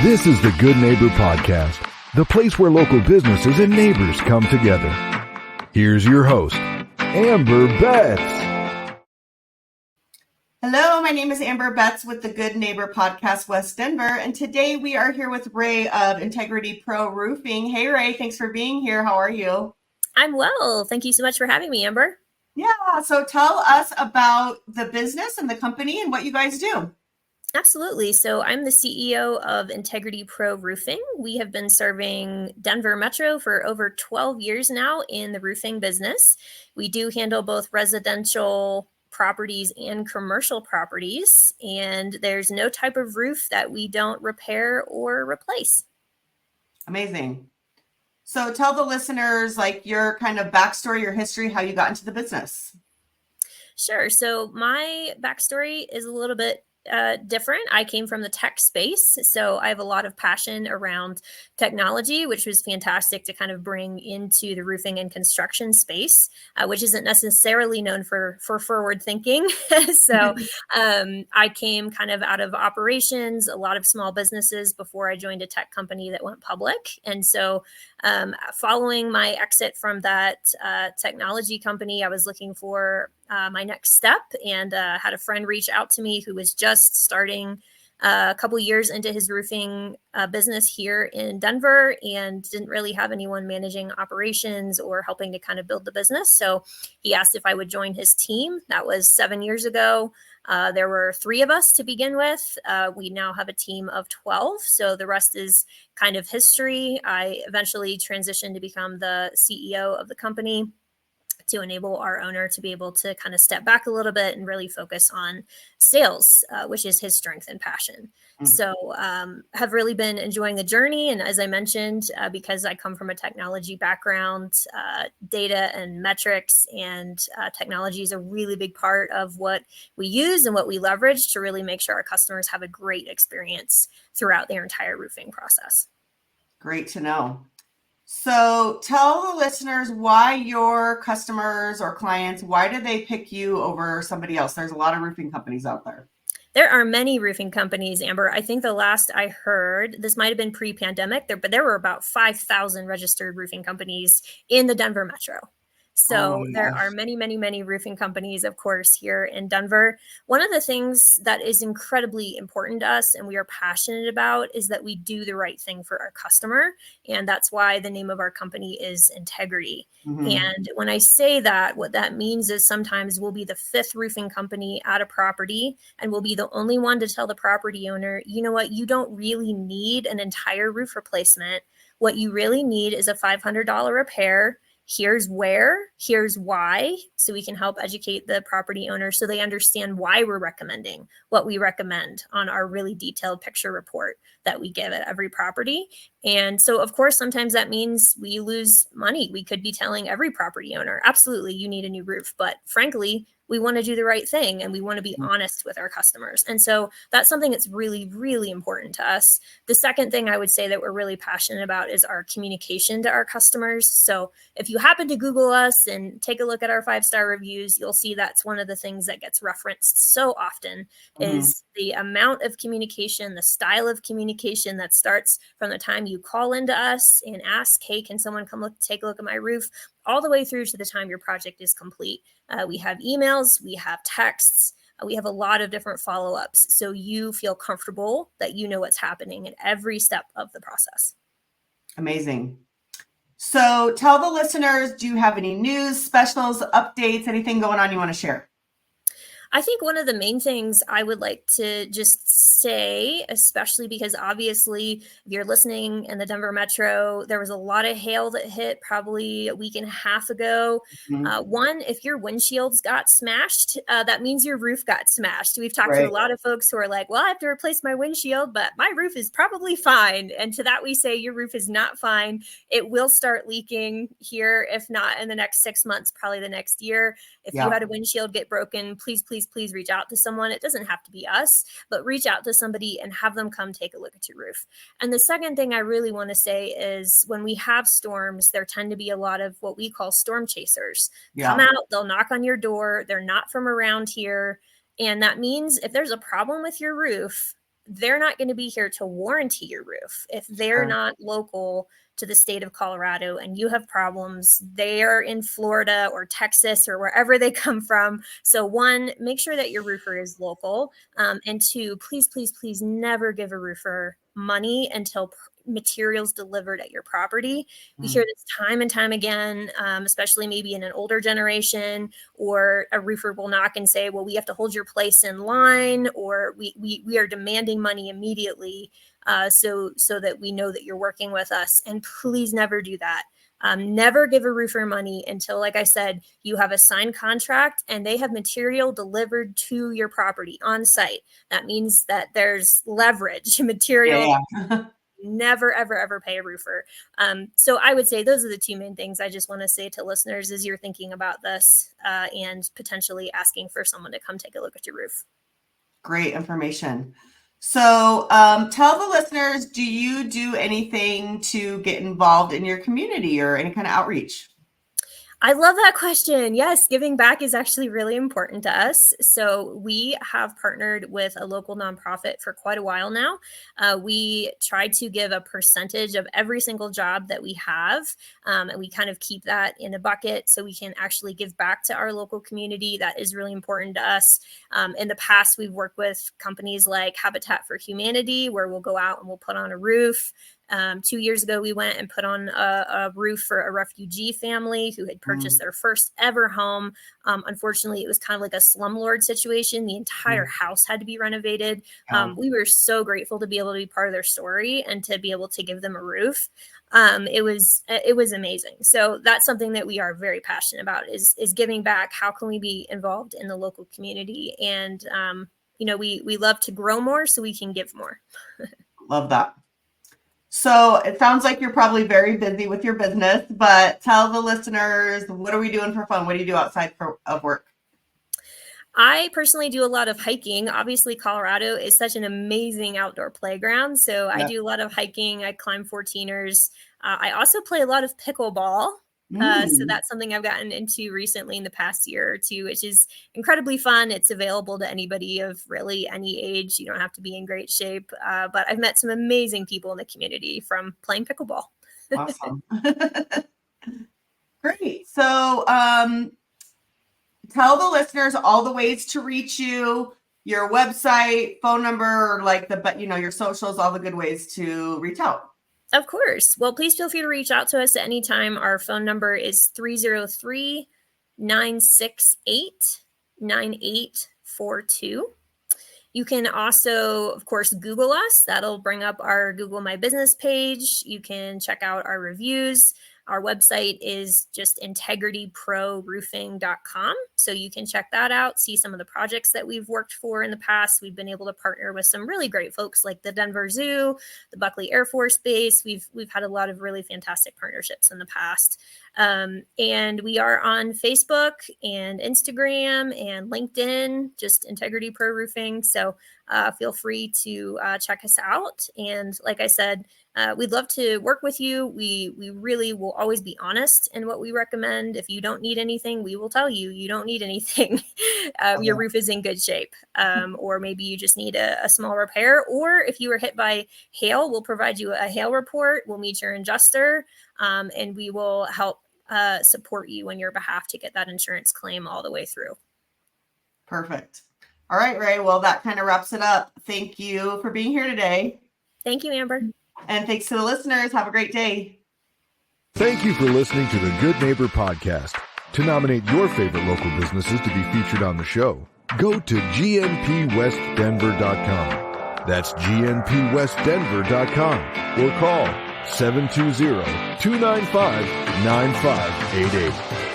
This is the Good Neighbor Podcast, the place where local businesses and neighbors come together. Here's your host, Amber Betts. Hello, my name is Amber Betts with the Good Neighbor Podcast, West Denver, and today we are here with Ray of Integrity Pro Roofing. Hey, Ray, thanks for being here. How are you? I'm well. Thank you so much for having me, Amber. Yeah, so tell us about the business and the company and what you guys do. Absolutely. So I'm the CEO of Integrity Pro Roofing. We have been serving Denver Metro for over 12 years now in the roofing business. We do handle both residential properties and commercial properties, and there's no type of roof that we don't repair or replace. Amazing. So tell the listeners like your kind of backstory, your history, how you got into the business. Sure. So my backstory is a little bit different. I came from the tech space, so I have a lot of passion around technology, which was fantastic to kind of bring into the roofing and construction space, which isn't necessarily known for forward thinking. So I came kind of out of operations, a lot of small businesses before I joined a tech company that went public. And so following my exit from that technology company, I was looking for my next step and had a friend reach out to me who was just starting a couple years into his roofing business here in Denver and didn't really have anyone managing operations or helping to kind of build the business. So he asked if I would join his team. That was 7 years ago. There were 3 of us to begin with. We now have a team of 12. So the rest is kind of history. I eventually transitioned to become the CEO of the company to enable our owner to be able to kind of step back a little bit and really focus on sales, which is his strength and passion. So have really been enjoying the journey. And as I mentioned, because I come from a technology background, data and metrics and technology is a really big part of what we use and what we leverage to really make sure our customers have a great experience throughout their entire roofing process. Great to know. So tell the listeners why your customers or clients, why did they pick you over somebody else? There's a lot of roofing companies out there. There are many roofing companies, Amber. I think the last I heard, this might have been pre-pandemic, but there were about 5,000 registered roofing companies in the Denver Metro. So there are many, many, many roofing companies, of course, here in Denver. One of the things that is incredibly important to us and we are passionate about is that we do the right thing for our customer. And that's why the name of our company is Integrity. And when I say that, what that means is sometimes we'll be the 5th roofing company at a property and we'll be the only one to tell the property owner, you know what, you don't really need an entire roof replacement. What you really need is a $500 repair. Here's where, here's why, so we can help educate the property owner so they understand why we're recommending what we recommend on our really detailed picture report that we give at every property. And so, of course, sometimes that means we lose money. We could be telling every property owner, absolutely, you need a new roof. But frankly, we want to do the right thing and we want to be honest with our customers. And so that's something that's really, really important to us. The second thing I would say that we're really passionate about is our communication to our customers. So if you happen to Google us and take a look at our 5-star reviews, you'll see that's one of the things that gets referenced so often is the amount of communication, the style of communication that starts from the time you call into us and ask, hey, can someone come take a look at my roof, all the way through to the time your project is complete. We have emails, we have texts, we have a lot of different follow-ups. So you feel comfortable that you know what's happening at every step of the process. Amazing. So tell the listeners, do you have any news, specials, updates, anything going on you want to share? I think one of the main things I would like to just say, especially because obviously if you're listening in the Denver Metro, there was a lot of hail that hit probably a week and a half ago. One, if your windshields got smashed, that means your roof got smashed. We've talked to a lot of folks who are like, well, I have to replace my windshield, but my roof is probably fine. And to that we say your roof is not fine. It will start leaking here, if not in the next 6 months, probably the next year. If you had a windshield get broken, please reach out to someone. It doesn't have to be us, but reach out to somebody and have them come take a look at your roof. And the second thing I really want to say is when we have storms, there tend to be a lot of what we call storm chasers. Come out, they'll knock on your door. They're not from around here. And that means if there's a problem with your roof, they're not going to be here to warranty your roof. If they're not local to the state of Colorado and you have problems, they are in Florida or Texas or wherever they come from. So one, make sure that your roofer is local. And two, please, please, please never give a roofer money until materials delivered at your property. We hear this time and time again, especially maybe in an older generation, or a roofer will knock and say, well, we have to hold your place in line, or we are demanding money immediately so that we know that you're working with us. And please never do that. Never give a roofer money until, like I said, you have a signed contract and they have material delivered to your property on site. That means that there's leverage material. Yeah. Never, ever, ever pay a roofer. So I would say those are the two main things I just want to say to listeners as you're thinking about this and potentially asking for someone to come take a look at your roof. Great information. So tell the listeners, do you do anything to get involved in your community or any kind of outreach? I love that question. Yes, giving back is actually really important to us. So we have partnered with a local nonprofit for quite a while now. We try to give a percentage of every single job that we have, and we kind of keep that in a bucket so we can actually give back to our local community. That is really important to us. In the past, we've worked with companies like Habitat for Humanity, where we'll go out and we'll put on a roof. 2 years ago, we went and put on a roof for a refugee family who had purchased their first ever home. Unfortunately, it was kind of like a slumlord situation. The entire house had to be renovated. We were so grateful to be able to be part of their story and to be able to give them a roof. It was amazing. So that's something that we are very passionate about is giving back. How can we be involved in the local community? And, we love to grow more so we can give more. Love that. So it sounds like you're probably very busy with your business, but tell the listeners, what are we doing for fun? What do you do outside of work? I personally do a lot of hiking. Obviously, Colorado is such an amazing outdoor playground. So I do a lot of hiking. I climb 14ers. I also play a lot of pickleball. So that's something I've gotten into recently in the past year or two, which is incredibly fun. It's available to anybody of really any age. You don't have to be in great shape. But I've met some amazing people in the community from playing pickleball. Awesome. Great. So tell the listeners all the ways to reach you, your website, phone number, your socials, all the good ways to reach out. Of course. Well, please feel free to reach out to us at any time. Our phone number is 303-968-9842. You can also, of course, Google us. That'll bring up our Google My Business page. You can check out our reviews. Our website is just integrityproroofing.com. So you can check that out, see some of the projects that we've worked for in the past. We've been able to partner with some really great folks like the Denver Zoo, the Buckley Air Force Base. We've had a lot of really fantastic partnerships in the past. And we are on Facebook and Instagram and LinkedIn, just Integrity Pro Roofing. So feel free to check us out. And like I said, we'd love to work with you. We really will always be honest in what we recommend. If you don't need anything, we will tell you you don't need anything. Your roof is in good shape. Or maybe you just need a small repair. Or if you were hit by hail, we'll provide you a hail report. We'll meet your adjuster, and we will help support you on your behalf to get that insurance claim all the way through. Perfect. All right, Ray. Well, that kind of wraps it up. Thank you for being here today. Thank you, Amber. And thanks to the listeners. Have a great day. Thank you for listening to the Good Neighbor Podcast. To nominate your favorite local businesses to be featured on the show, go to gnpwestdenver.com. That's gnpwestdenver.com or call 720-295-9588.